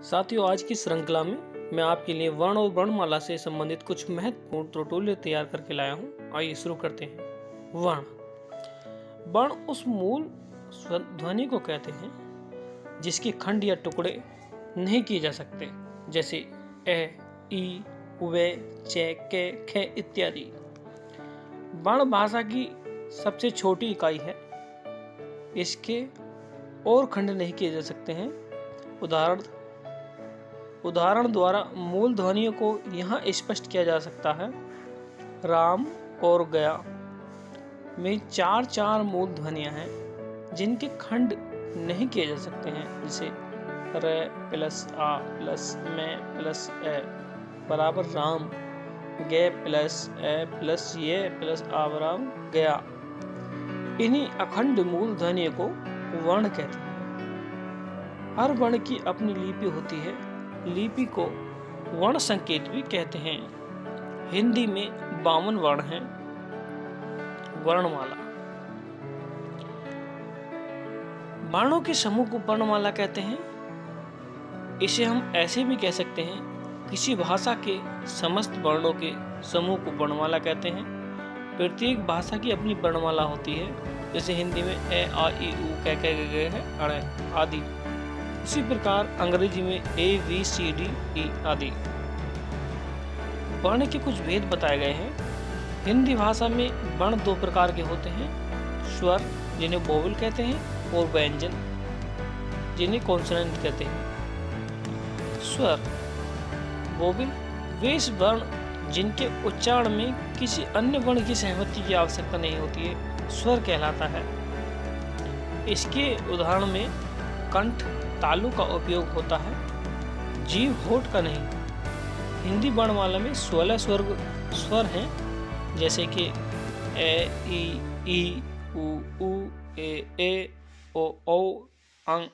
साथियों, आज की श्रृंखला में मैं आपके लिए वर्ण और वर्णमाला से संबंधित कुछ महत्वपूर्ण ट्यूटोरियल तैयार करके लाया हूं। आइए शुरू करते हैं। वर्ण वर्ण उस मूल ध्वनि को कहते हैं जिसके खंड या टुकड़े नहीं किए जा सकते, जैसे ए, ई, वे, चे, के, खे इत्यादि। वर्ण भाषा की सबसे छोटी इकाई है। इसके और खंड नहीं किए जा सकते हैं। उदाहरण द्वारा मूल ध्वनियों को यहाँ स्पष्ट किया जा सकता है। राम और गया में चार मूल ध्वनियाँ हैं जिनके खंड नहीं किए जा सकते हैं, जैसे रे प्लस आ प्लस में प्लस ए बराबर राम, गे प्लस ए प्लस ये प्लस आ बराबर गया। इन्हीं अखंड मूल ध्वनियों को वर्ण कहते हैं। हर वर्ण की अपनी लिपि होती है। लिपि को वर्ण संकेत भी कहते हैं। हिंदी में 52 वर्ण हैं। वर्णमाला वर्णों के समूह को वर्णमाला कहते हैं। इसे हम ऐसे भी कह सकते हैं, किसी भाषा के समस्त वर्णों के समूह को वर्णमाला कहते हैं। प्रत्येक भाषा की अपनी वर्णमाला होती है, जैसे हिंदी में ए, आ, ई, उ, कै, गे है, अणे आदि। इसी प्रकार अंग्रेजी में ए, बी, सी, डी, ई आदि। वर्ण के कुछ भेद बताए गए हैं। हिंदी भाषा में वर्ण दो प्रकार के होते हैं, स्वर जिन्हें वोवेल कहते हैं और व्यंजन जिन्हें कॉन्सोनेंट कहते हैं। स्वर वोवेल वे वर्ण जिनके उच्चारण में किसी अन्य वर्ण की सहमति की आवश्यकता नहीं होती है, स्वर कहलाता है। इसके उदाहरण में कंठ, तालु का उपयोग होता है, जीव होठ का नहीं। हिंदी वर्णमाला में 16 स्वर हैं, जैसे कि ए, ई, उ, ए, ओ, अंग,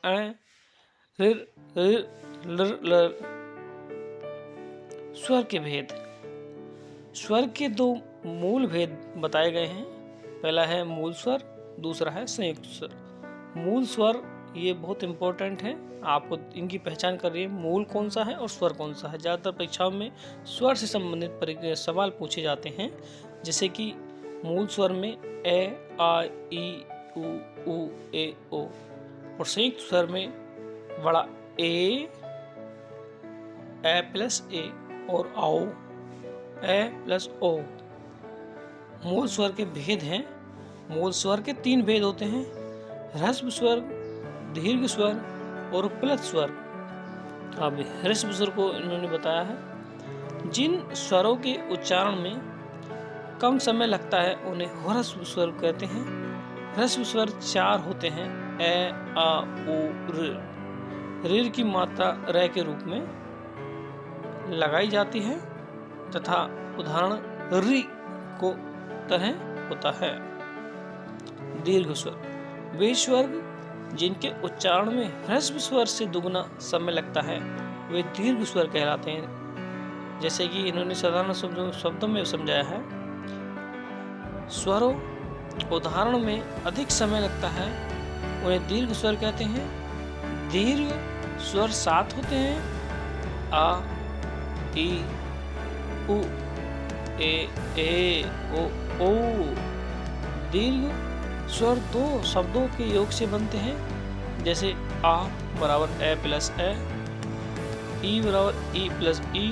ऋ, लृ, लृ। स्वर के भेद। स्वर के दो मूल भेद बताए गए हैं। पहला है मूल स्वर, दूसरा है संयुक्त स्वर। मूल स्वर ये बहुत इंपॉर्टेंट है, आपको इनकी पहचान कर रही है, मूल कौन सा है और स्वर कौन सा है। ज़्यादातर परीक्षाओं में स्वर से संबंधित सवाल पूछे जाते हैं, जैसे कि मूल स्वर में ए, आ, ई, उ, ए, ओ, और संयुक्त स्वर में बड़ा ए प्लस ए और आओ, ए प्लस ओ। मूल स्वर के भेद हैं। मूल स्वर के 3 भेद होते हैं, ह्रस्व स्वर, दीर्घ स्वर और प्लत स्वर। अब ह्रस्व स्वर को इन्होंने बताया है। जिन स्वरों के उच्चारण में कम समय लगता है उन्हें ह्रस्व स्वर कहते हैं। ह्रस्व स्वर 4 होते हैं, ए, आ, उ, ऋ। ऋ की मात्रा रे के रूप में लगाई जाती है तथा उदाहरण रि को तरह होता है। दीर्घ स्वर वे स्वर जिनके उच्चारण में ह्रस्व स्वर से दुगना समय लगता है, वे दीर्घ स्वर कहलाते हैं। जैसे कि इन्होंने साधारण शब्दों में समझाया है। स्वरों उदाहरण में अधिक समय लगता है, उन्हें दीर्घ स्वर कहते हैं। दीर्घ स्वर 7 होते हैं, आ, ई, उ, ए, ओ। दीर्घ स्वर 2 शब्दों के योग से बनते हैं, जैसे आ बराबर ए प्लस ए, ई बराबर ई प्लस ई,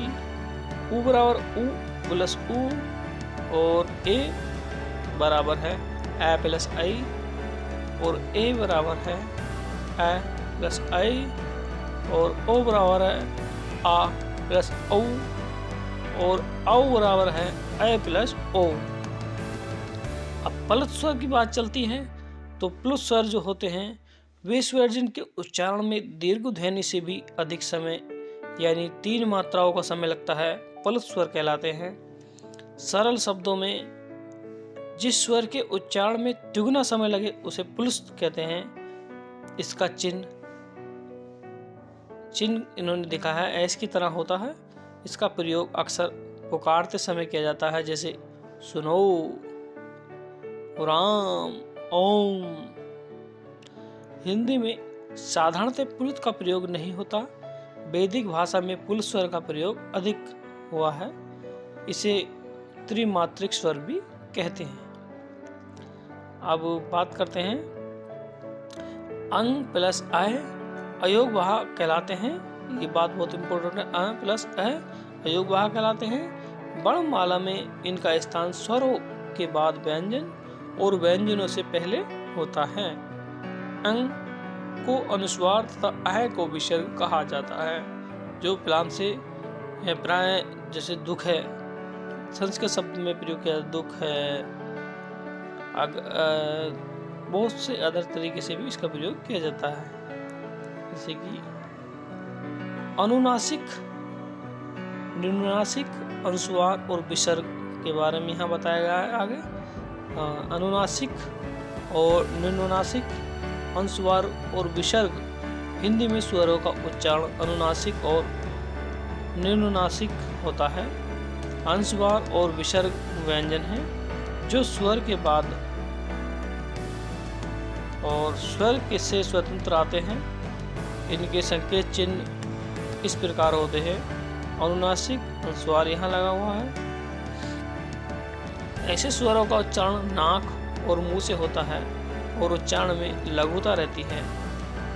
उ बराबर उ प्लस उ, और ए बराबर है ए प्लस आई, और ए बराबर है ए प्लस आई, और ओ बराबर है आ प्लस ओ, और औ बराबर है ए प्लस ओ। अब प्लुत स्वर की बात चलती है, तो प्लुत स्वर जो होते हैं वे स्वर जिनके उच्चारण में दीर्घ ध्वनि से भी अधिक समय यानी 3 मात्राओं का समय लगता है, प्लुत स्वर कहलाते हैं। सरल शब्दों में जिस स्वर के उच्चारण में दुगना समय लगे उसे प्लुत कहते हैं। इसका चिन्ह इन्होंने दिखा है, ऐस की तरह होता है। इसका प्रयोग अक्सर पुकारते समय किया जाता है, जैसे सुनो, राम, ओम। हिंदी में साधारणतः प्लुत का प्रयोग नहीं होता। वैदिक भाषा में पुल्ल स्वर का प्रयोग अधिक हुआ है। इसे त्रिमात्रिक स्वर भी कहते हैं। अब बात करते हैं अंग प्लस अय अयोगवाह कहलाते हैं। ये बात बहुत इंपॉर्टेंट है। अंग प्लस अय अयोगवाह कहलाते हैं। वर्णमाला में इनका स्थान स्वरों के बाद व्यंजन और व्यंजनों से पहले होता है। अंग को अनुस्वार तथा अय को विसर्ग कहा जाता है, जो प्लान से प्राय जैसे दुख है, संस्कृत शब्द में प्रयोग किया दुख है, बहुत से अदर तरीके से भी इसका प्रयोग किया जाता है। जैसे कि अनुनासिक, निम्नासिक, अनुस्वार और विसर्ग के बारे में यहाँ बताया गया है आगे। अनुनासिक और निम्नासिक, अनुस्वार और विसर्ग हिंदी में स्वरों का उच्चारण अनुनासिक और निम्नासिक होता है। अनुस्वार और विसर्ग व्यंजन हैं जो स्वर के बाद और स्वर के से स्वतंत्र आते हैं। इनके संकेत चिन्ह इस प्रकार होते हैं। अनुनासिक, अनुस्वार यहाँ लगा हुआ है। ऐसे स्वरों का उच्चारण नाक और मुंह से होता है और उच्चारण में लघुता रहती है,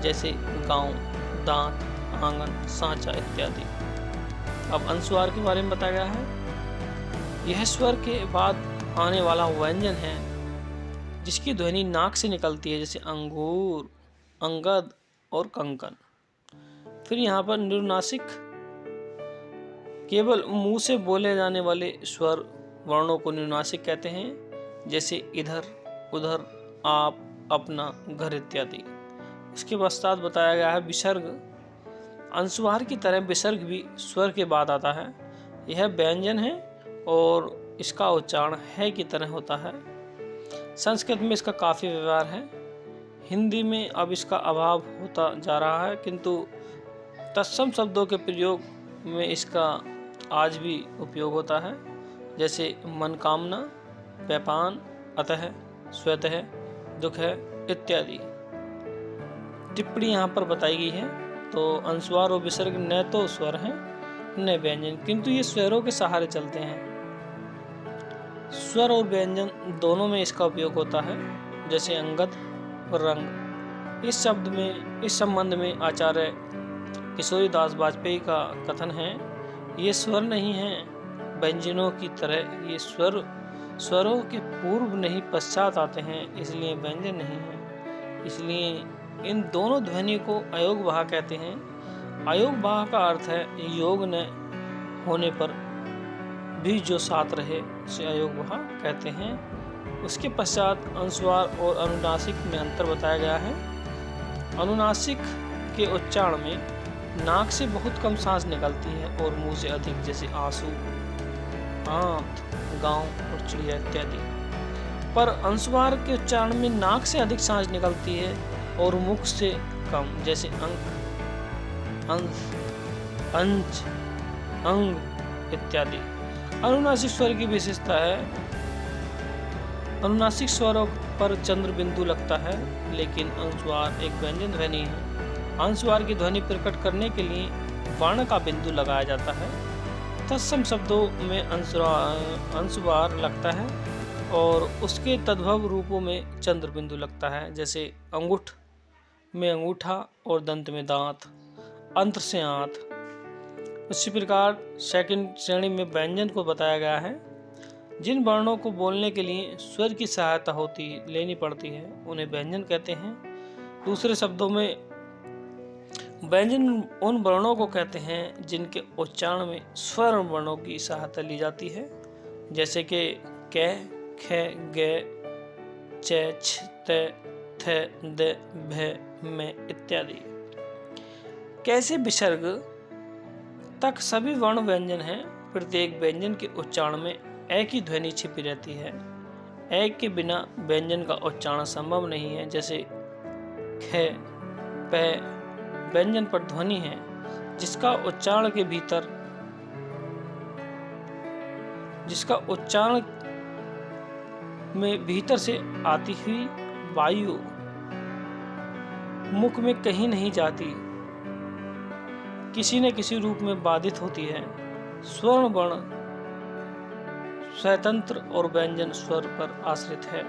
जैसे गांव, दांत, आंगन, सांचा इत्यादि। अब अनुस्वार के बारे में बताया गया है। यह स्वर के बाद आने वाला व्यंजन है जिसकी ध्वनि नाक से निकलती है, जैसे अंगूर, अंगद और कंकन। फिर यहाँ पर निम्नासिक केवल मुंह से बोले जाने वाले स्वर वर्णों को निम्नासिक कहते हैं, जैसे इधर, उधर, आप, अपना, घर इत्यादि। इसके पश्चात बताया गया है विसर्ग। अनुस्वार की तरह विसर्ग भी स्वर के बाद आता है। यह व्यंजन है और इसका उच्चारण है की तरह होता है। संस्कृत में इसका काफ़ी व्यवहार है। हिंदी में अब इसका अभाव होता जा रहा है, किंतु तत्सम शब्दों के प्रयोग में इसका आज भी उपयोग होता है, जैसे मनकामना, व्यापान, अतः, स्वतः, दुख है इत्यादि। टिप्पणी यहाँ पर बताई गई है। तो अनुस्वार और विसर्ग न तो स्वर हैं न व्यंजन, किंतु ये स्वरों के सहारे चलते हैं। स्वर और व्यंजन दोनों में इसका उपयोग होता है, जैसे अंगद और रंग। इस संबंध में आचार्य किशोरीदास वाजपेयी का कथन है, ये स्वर नहीं है व्यंजनों की तरह, ये स्वरों के पूर्व नहीं पश्चात आते हैं, इसलिए व्यंजन नहीं है। इसलिए इन दोनों ध्वनि को अयोगवाह कहते हैं। अयोगवाह का अर्थ है योग न होने पर भी जो साथ रहे, उसे अयोगवाह कहते हैं। उसके पश्चात अनुस्वार और अनुनासिक में अंतर बताया गया है। अनुनासिक के उच्चारण में नाक से बहुत कम सांस निकलती है और मुंह से अधिक, जैसे आंसू, आंत, गांव और चिड़िया इत्यादि। पर अनुस्वार के उच्चारण में नाक से अधिक सांस निकलती है और मुख से कम, जैसे अंक, अंश, अंश, अंग इत्यादि। अनुनासिक स्वर की विशेषता है, अनुनासिक स्वरों पर चंद्र बिंदु लगता है, लेकिन अनुस्वार एक व्यंजन ध्वनि है। अनुस्वार की ध्वनि प्रकट करने के लिए वर्ण का बिंदु लगाया जाता है। तत्सम शब्दों में अनुस्वार लगता है और उसके तद्भव रूपों में चंद्र बिंदु लगता है, जैसे अंगूठ में अंगूठा और दंत में दांत, अंत्र से आंत। उसी प्रकार सेकंड श्रेणी में व्यंजन को बताया गया है। जिन वर्णों को बोलने के लिए स्वर की सहायता लेनी पड़ती है, उन्हें व्यंजन कहते हैं। दूसरे शब्दों में व्यंजन उन वर्णों को कहते हैं जिनके उच्चारण में स्वर वर्णों की सहायता ली जाती है, जैसे कि क, ख, ग, च, छ, त, थ, द, भ, म इत्यादि। कैसे विसर्ग तक सभी वर्ण व्यंजन हैं। प्रत्येक व्यंजन के उच्चारण में ए की ध्वनि छिपी रहती है। ए के बिना व्यंजन का उच्चारण संभव नहीं है, जैसे ख, प व्यंजन पर ध्वनि है जिसका उच्चारण में भीतर से आती हुई वायु मुख में कहीं नहीं जाती, किसी न किसी रूप में बाधित होती है। स्वर्ण वर्ण स्वतंत्र और व्यंजन स्वर पर आश्रित है।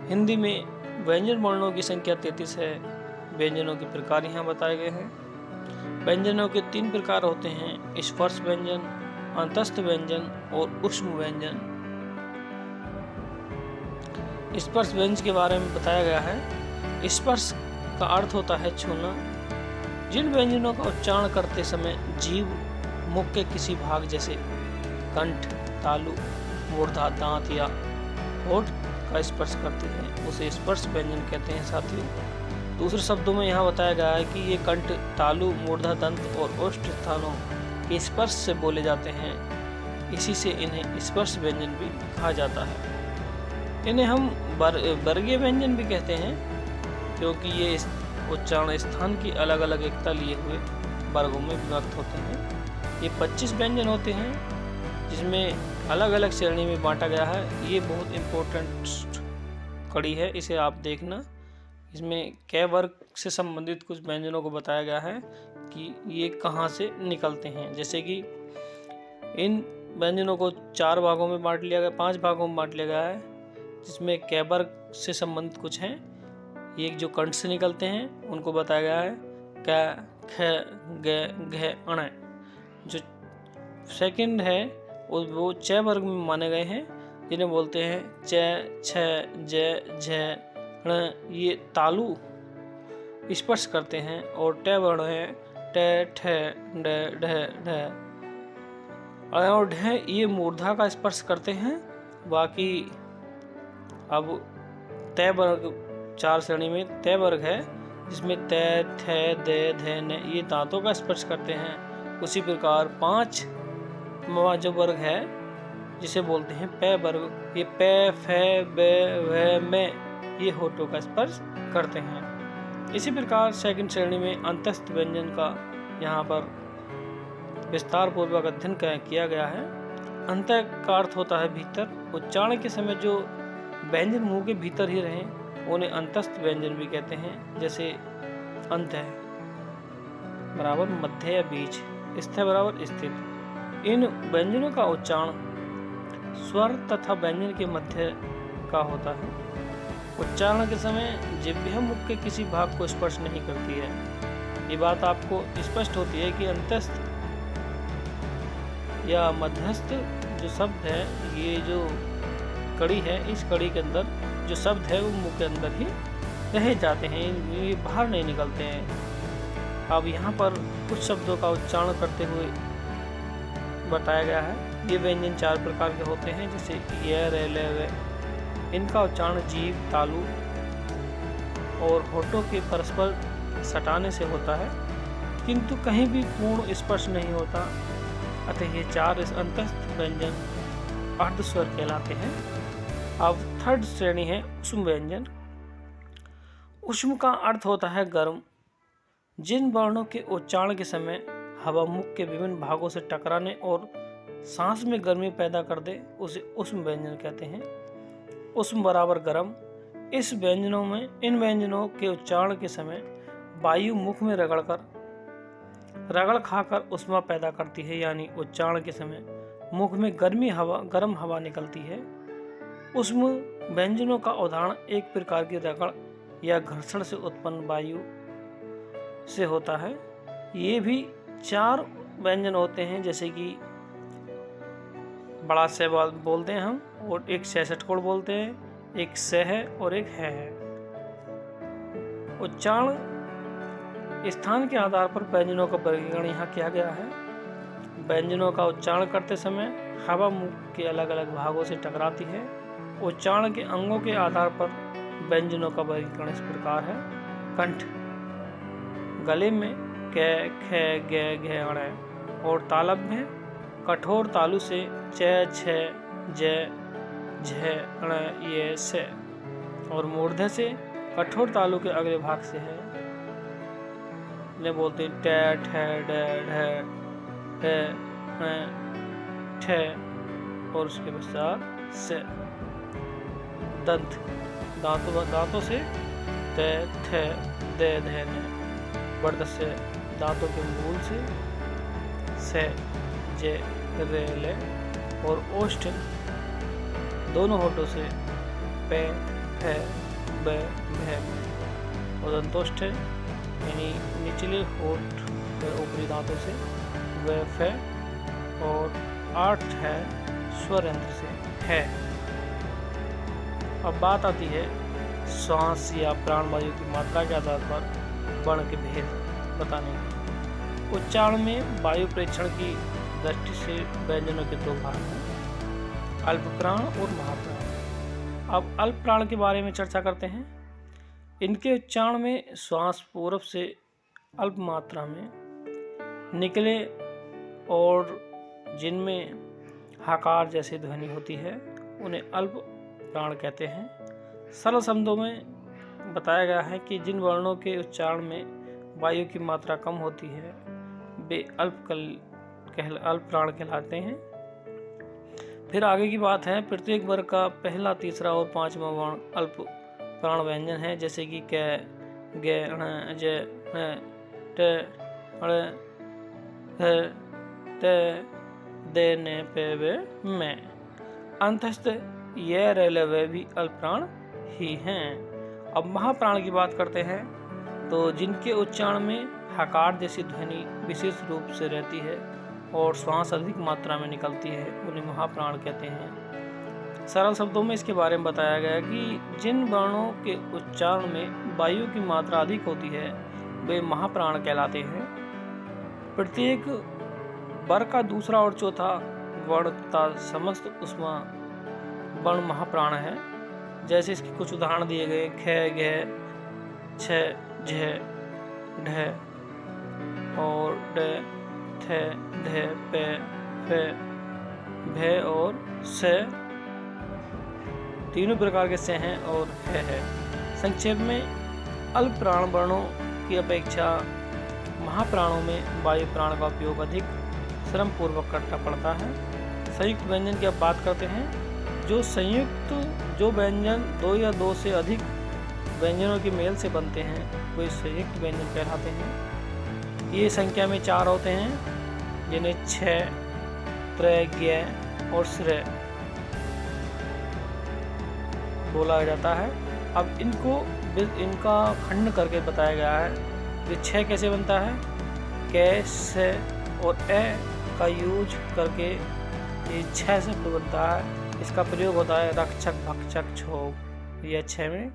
हिंदी में व्यंजन वर्णों की संख्या 33 है। व्यंजनों के प्रकार यहाँ बताए गए हैं। व्यंजनों के 3 प्रकार होते हैं: स्पर्श व्यंजन, अंतस्थ व्यंजन और ऊष्म व्यंजन। स्पर्श व्यंजन के बारे में बताया गया है। स्पर्श का अर्थ होता है छूना। जिन व्यंजनों का उच्चारण करते समय जीभ मुख के किसी भाग जैसे कंठ, तालु, मूर्धा, दांत या होठ का स्पर्श करते हैं उसे स्पर्श व्यंजन कहते हैं। साथियों, दूसरे शब्दों में यहाँ बताया गया है कि ये कंठ, तालु, मूर्धा, दंत और ओष्ठ स्थानों के स्पर्श से बोले जाते हैं। इसी से इन्हें स्पर्श व्यंजन भी कहा जाता है। इन्हें हम वर्गीय व्यंजन भी कहते हैं क्योंकि ये उच्चारण स्थान की अलग अलग एकता लिए हुए वर्गों में विभक्त होते हैं। ये 25 व्यंजन होते हैं जिसमें अलग अलग श्रेणी में बांटा गया है। ये बहुत इम्पोर्टेंट कड़ी है, इसे आप देखना। इसमें कै वर्ग से संबंधित कुछ व्यंजनों को बताया गया है कि ये कहाँ से निकलते हैं। जैसे कि इन व्यंजनों को 4 भागों में बांट लिया गया, 5 भागों में बांट लिया गया है, जिसमें कै वर्ग से संबंधित कुछ हैं। ये जो कंठ से निकलते हैं उनको बताया गया है कै, ख, ग, घ, अण। जो सेकंड है वो च वर्ग में माने गए हैं, जिन्हें बोलते हैं च, छ, ज, झ, ण। ये तालु स्पर्श करते हैं। और ट वर्ण है ट, ठ, ड, ढ, ढ और ढ, ये मूर्धा का स्पर्श करते हैं। बाकी अब तय वर्ग 4 श्रेणी में तय वर्ग है जिसमें तय, थ, द, ध, न ये दांतों का स्पर्श करते हैं। उसी प्रकार 5 जो वर्ग है जिसे बोलते हैं पै वर्ग, ये पै, फै, ब, व, में ये होठों का स्पर्श करते हैं। इसी प्रकार सेकंड श्रेणी में अंतस्थ व्यंजन का यहाँ पर विस्तार पूर्वक अध्ययन किया गया है। अंत का अर्थ होता है भीतर। उच्चारण के समय जो व्यंजन मुंह के भीतर ही रहें उन्हें अंतस्थ व्यंजन भी कहते हैं। जैसे अंत है बराबर मध्य या बीच, स्थ बराबर स्थित। इन व्यंजनों का उच्चारण स्वर तथा व्यंजन के मध्य का होता है। उच्चारण के समय जिह्वा मुख के किसी भाग को स्पर्श नहीं करती है। ये बात आपको स्पष्ट होती है कि अंतस्थ या मध्यस्थ जो शब्द है, ये जो कड़ी है, इस कड़ी के अंदर जो शब्द है वो मुंह के अंदर ही रह जाते हैं, ये बाहर नहीं निकलते हैं। अब यहाँ पर कुछ शब्दों का उच्चारण करते हुए बताया गया है। ये व्यंजन 4 प्रकार के होते हैं, जैसे य, र, ल, व। इनका उच्चारण जीभ, तालु और होठों के परस्पर सटाने से होता है, किंतु कहीं भी पूर्ण स्पर्श नहीं होता। अतः ये 4 अंतस्थ व्यंजन अर्धस्वर कहलाते हैं। अब थर्ड श्रेणी है ऊष्म व्यंजन। ऊष्म का अर्थ होता है गर्म। जिन वर्णों के उच्चारण के समय हवा मुख के विभिन्न भागों से टकराने और सांस में गर्मी पैदा कर दे उसे ऊष्म व्यंजन कहते हैं। ऊष्म बराबर गर्म। इन व्यंजनों के उच्चारण के समय वायु मुख में रगड़ खाकर ऊष्मा पैदा करती है, यानी उच्चारण के समय मुख में गर्म हवा निकलती है। ऊष्म व्यंजनों का उदाहरण एक प्रकार की रगड़ या घर्षण से उत्पन्न वायु से होता है। ये भी 4 व्यंजन होते हैं, जैसे कि बड़ा से बोलते हैं हम, और एक 66 कोड बोलते हैं, एक स है और एक है। उच्चारण स्थान के आधार पर व्यंजनों का वर्गीकरण यहाँ किया गया है। व्यंजनों का उच्चारण करते समय हवा मुख के अलग अलग भागों से टकराती है। उच्चारण के अंगों के आधार पर व्यंजनों का वर्गीकरण इस प्रकार है। कंठ गले में क, ख, ग, घ, अण और तालब में कठोर तालु से च, छ, ज, झ, अण, ये, से और मूर्धन्य से कठोर तालु के अगले भाग से है। इन्हें बोलते हैं ट, ठ, ड, ढ, ठ और उसके पश्चात से। दांतों से त, थ, द, ध, न वर्ध से दांतों के मूल से जे रे ले और ओष्ठ दोनों होठों से पे फे ब भे और दंतोष्ठ यानी निचले होठ व ऊपरी दांतों से व फे और 8 है स्वर यंत्र से है। अब बात आती है श्वास या प्राणवायु की मात्रा के आधार पर वर्ण के भेद बताने की। उच्चारण में वायु प्रेक्षण की दृष्टि से व्यंजनों के 2 भाग हैं, अल्प प्राण और महाप्राण। अब अल्प प्राण के बारे में चर्चा करते हैं। इनके उच्चारण में श्वास पूर्व से अल्प मात्रा में निकले और जिनमें हकार जैसी ध्वनि होती है उन्हें अल्प प्राण कहते हैं। सरल शब्दों में बताया गया है कि जिन वर्णों के उच्चारण में वायु की मात्रा कम होती है वे अल्प प्राण कहलाते हैं। फिर आगे की बात है, प्रत्येक वर्ग का पहला, तीसरा और 5वां वर्ण अल्प प्राण व्यंजन है, जैसे कि कै, गे, ण, जे, न, टे, अड़, ध, ते, दे, ने, पे, वे, में। अंतस्थ ये रेले वे भी अल्प प्राण ही हैं। अब महाप्राण की बात करते हैं तो जिनके उच्चारण में हकार जैसी ध्वनि विशेष रूप से रहती है और श्वास अधिक मात्रा में निकलती है उन्हें महाप्राण कहते हैं। सरल शब्दों में इसके बारे में बताया गया कि जिन वर्णों के उच्चारण में वायु की मात्रा अधिक होती है वे महाप्राण कहलाते हैं। प्रत्येक वर्ग का दूसरा और चौथा वर्ण तथा समस्त ऊष्मा वर्ण महाप्राण है। जैसे इसके कुछ उदाहरण दिए गए, ख, ग, छ, झ, ढ और ड, थ, ध, पे, फे, भे और से। तीनों प्रकार के से हैं और है। संक्षेप में अल्प प्राण वर्णों की अपेक्षा महाप्राणों में वायु प्राण का उपयोग अधिक श्रम पूर्वक करना पड़ता है। संयुक्त व्यंजन की अब बात करते हैं। जो व्यंजन 2 या 2 से अधिक व्यंजनों के मेल से बनते हैं वे संयुक्त व्यंजन कहलाते हैं। ये संख्या में 4 होते हैं, जिन्हें 6, त्रय, ज्ञ और श्रेय बोला जाता है। अब इनका खंड करके बताया गया है। ये 6 कैसे बनता है? कै, से और ए का यूज करके ये 6 शब्द बनता है। इसका प्रयोग होता है रक्षक, भक्षक, क्षोभ, ये 6 में।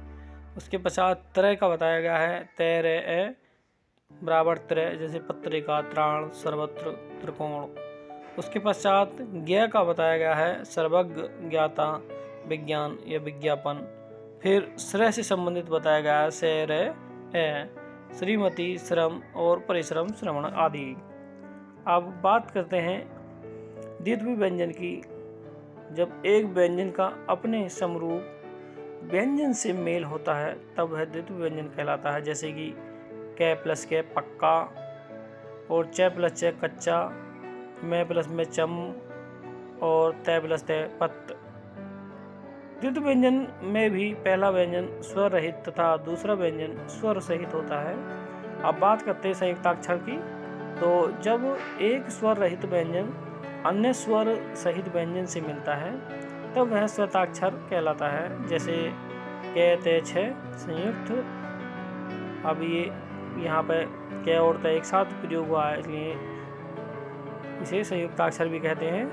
उसके पश्चात त्रय का बताया गया है, तैर, ए बराबर त्रय, जैसे पत्रिका, त्राण, सर्वत्र, त्रिकोण। उसके पश्चात ज्ञ का बताया गया है, सर्वज्ञ, ज्ञाता, विज्ञान या विज्ञापन। फिर श्रेय से संबंधित बताया गया है, से, रे, ए, श्रीमती, श्रम और परिश्रम, श्रवण आदि। अब बात करते हैं द्वित्व व्यंजन की। जब एक व्यंजन का अपने समरूप व्यंजन से मेल होता है तब वह द्वित्व व्यंजन कहलाता है। जैसे कि कै प्लस कै पक्का और च प्लस च कच्चा, मैं प्लस में चम और तय प्लस तय पत्त। द्वित्व व्यंजन में भी पहला व्यंजन स्वर रहित तथा दूसरा व्यंजन स्वर सहित होता है। अब बात करते हैं संयुक्ताक्षर की। तो जब एक स्वर रहित व्यंजन अन्य स्वर सहित व्यंजन से मिलता है तब वह स्वताक्षर कहलाता है। जैसे कै, ते, छ संयुक्त। अब ये यहाँ पे कै और ते एक साथ प्रयोग हुआ है, इसलिए इसे संयुक्ताक्षर भी कहते हैं।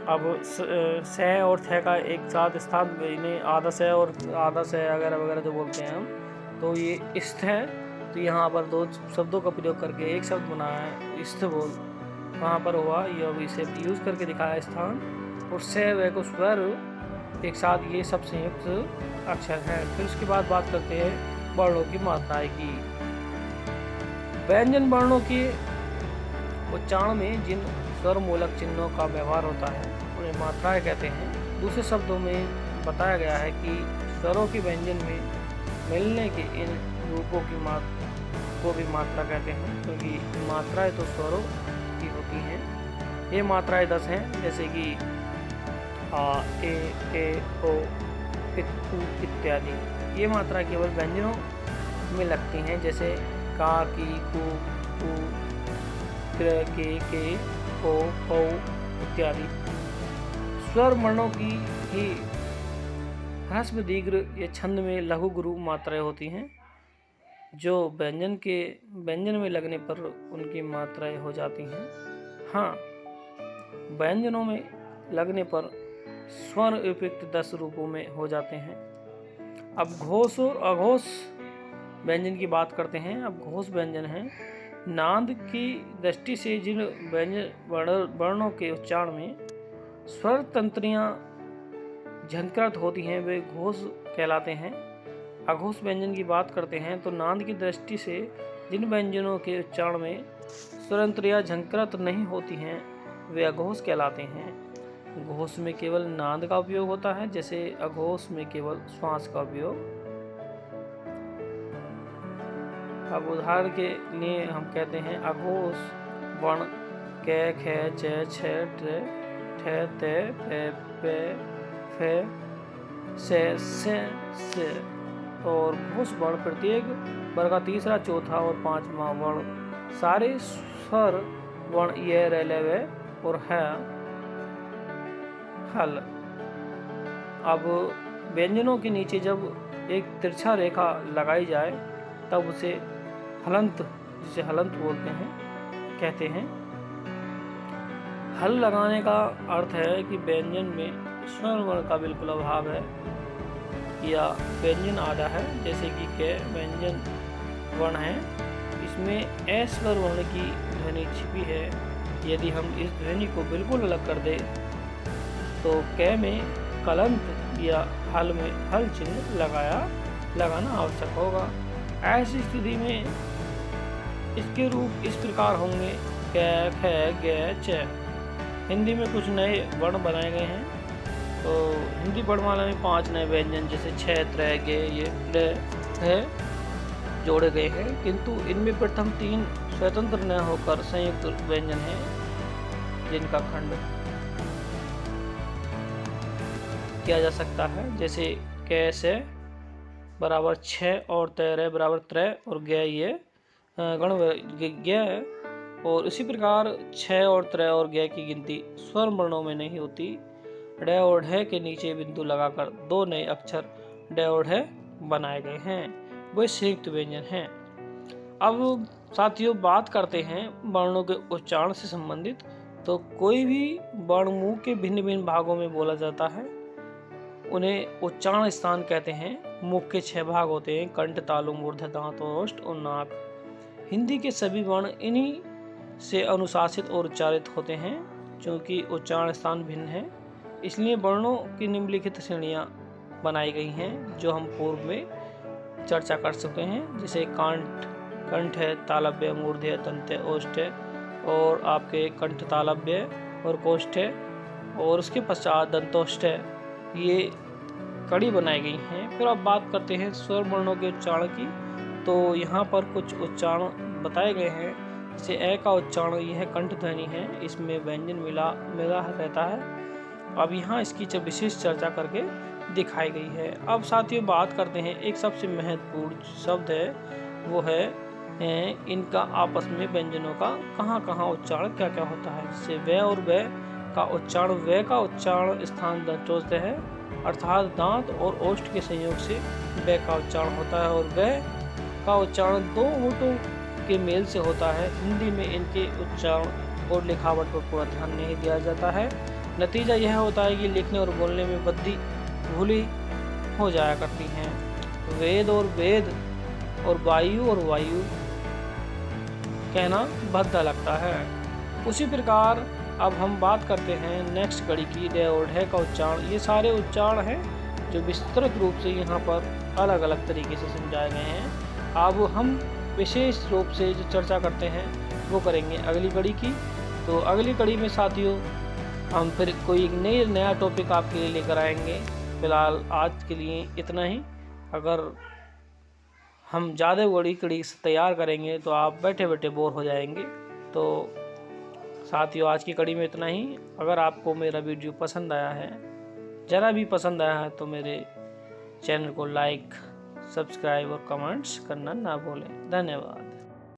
अब स और थ का एक साथ स्थान, इन्हें आधा स और आधा स वगैरह वगैरह जो बोलते हैं हम, तो ये स्थ है। तो यहाँ पर 2 शब्दों का प्रयोग करके एक शब्द बनाया है, स्थ बोल, वहाँ पर हुआ। ये अब इसे यूज करके दिखाया स्थान। और स व को स्वर एक साथ, ये सब संयुक्त अक्षर हैं। फिर उसके बाद बात करते हैं वर्णों की मात्राएं की। व्यंजन वर्णों के उच्चारण में जिन स्वर मूलक चिन्हों का व्यवहार होता है उन्हें मात्राएं कहते हैं। दूसरे शब्दों में बताया गया है कि स्वरों के व्यंजन में मिलने के इन रूपों की को भी मात्रा कहते हैं, क्योंकि मात्राएं तो स्वरों की होती हैं। ये मात्राएं 10 हैं, जैसे कि आ, ए, ओ, उ इत्यादि। ये मात्रा केवल व्यंजनों में लगती हैं, जैसे का, की, कु, क्र, के, को, कौ इत्यादि। स्वर वर्णों की ही ह्रस्व दीर्घ या छंद में लघु गुरु मात्राएं होती हैं, जो व्यंजन में लगने पर उनकी मात्राएं हो जाती हैं। हाँ, व्यंजनों में लगने पर स्वर उपयुक्त 10 रूपों में हो जाते हैं। अब घोष और अघोष व्यंजन की बात करते हैं। अब घोष व्यंजन है नाद की दृष्टि से जिन व्यंजन वर्णों के उच्चारण में स्वर तंत्रियां झंकृत होती हैं वे घोष कहलाते हैं। अघोष व्यंजन की बात करते हैं तो नाद की दृष्टि से जिन व्यंजनों के उच्चारण में स्वरंत्रियां झंकृत नहीं होती हैं वे अघोष कहलाते हैं। घोष में केवल नाद का उपयोग होता है, जैसे अघोष में केवल श्वास का उपयोग। अब उदाहरण के लिए हम कहते हैं अघोष वर्ण कै, ख, च, छ, ट, ठ, ते, पे, पे, फे, से। और घोष वर्ण प्रत्येक वर्ग का तीसरा, चौथा और पांचवा वर्ण सारे स्वर वर्ण ये, रे, ले, वे और है, हल। अब व्यंजनों के नीचे जब एक तिरछा रेखा लगाई जाए तब उसे हलंत, जिसे हलंत बोलते हैं, कहते हैं। हल लगाने का अर्थ है कि व्यंजन में स्वर वर्ण का बिल्कुल अभाव है या व्यंजन आधा है, जैसे कि के व्यंजन वर्ण है, इसमें ए स्वर वर्ण की ध्वनि छिपी है। यदि हम इस ध्वनि को बिल्कुल अलग कर दें तो कै में कलंत या हल में हल चिन्ह लगाना आवश्यक होगा। ऐसी स्थिति में इसके रूप इस प्रकार होंगे कै, ख, गे, च। हिंदी में कुछ नए वर्ण बनाए गए हैं। तो हिंदी वर्णमाला में 5 नए व्यंजन जैसे छ, त्र, गे, ये है जोड़े गए हैं, किंतु इनमें प्रथम 3 स्वतंत्र न होकर संयुक्त व्यंजन हैं, जिनका खंड किया जा सकता है। जैसे कैसे बराबर 6 और तेरह बराबर त्रय और गे ये गण गे। और इसी प्रकार 6 और त्रय और गे की गिनती स्वर वर्णों में नहीं होती। ड और ढ के नीचे बिंदु लगाकर 2 नए अक्षर ड और ढ बनाए गए हैं, वे संयुक्त व्यंजन हैं। अब साथियों बात करते हैं वर्णों के उच्चारण से संबंधित। तो कोई भी वर्ण मुंह के भिन्न भिन्न भागों में बोला जाता है, उन्हें उच्चारण स्थान कहते हैं। मुख के 6 भाग होते हैं, कंठ, तालु, मूर्धन्य, दांत, ओष्ठ और नाक। हिंदी के सभी वर्ण इन्हीं से अनुशासित और उच्चारित होते हैं। क्योंकि उच्चारण स्थान भिन्न है, इसलिए वर्णों की निम्नलिखित श्रेणियां बनाई गई हैं, जो हम पूर्व में चर्चा कर चुके हैं। जैसे कंठ है, तालव्य, मूर्धन्य, दंत्य, ओष्ठ और आपके कंठ, तालव्य और कोष्ठ है, और उसके पश्चात दंतोष्ठ है। ये कड़ी बनाई गई हैं। फिर अब बात करते हैं स्वर वर्णों के उच्चारण की। तो यहाँ पर कुछ उच्चारण बताए गए हैं। जैसे ए का उच्चारण, यह कंठ ध्वनि है, इसमें व्यंजन मिला रहता है। अब यहाँ इसकी विशेष चर्चा करके दिखाई गई है। अब साथियों बात करते हैं एक सबसे महत्वपूर्ण शब्द है, वो है इनका आपस में व्यंजनों का कहाँ कहाँ उच्चारण क्या क्या होता है। जैसे व और व का उच्चारण, व का उच्चारण स्थान दंतोष्ठ है, अर्थात दांत और ओष्ठ के संयोग से व का उच्चारण होता है, और व का उच्चारण 2 होठों के मेल से होता है। हिंदी में इनके उच्चारण और लिखावट पर पूरा ध्यान नहीं दिया जाता है। नतीजा यह होता है कि लिखने और बोलने में बद्दी भूली हो जाया करती हैं। वेद और वेद और वायु कहना भद्दा लगता है। उसी प्रकार अब हम बात करते हैं नेक्स्ट कड़ी की, ड और ढ का उच्चारण। ये सारे उच्चारण हैं जो विस्तृत रूप से यहाँ पर अलग अलग तरीके से समझाए गए हैं। अब हम विशेष रूप से जो चर्चा करते हैं वो करेंगे अगली कड़ी की। तो अगली कड़ी में साथियों हम फिर कोई नया टॉपिक आपके लिए लेकर आएंगे। फिलहाल आज के लिए इतना ही। अगर हम ज़्यादा बड़ी कड़ी तैयार करेंगे तो आप बैठे बैठे बोर हो जाएंगे। तो साथियों आज की कड़ी में इतना ही। अगर आपको मेरा वीडियो पसंद आया है, ज़रा भी पसंद आया है, तो मेरे चैनल को लाइक, सब्सक्राइब और कमेंट्स करना ना भूलें। धन्यवाद।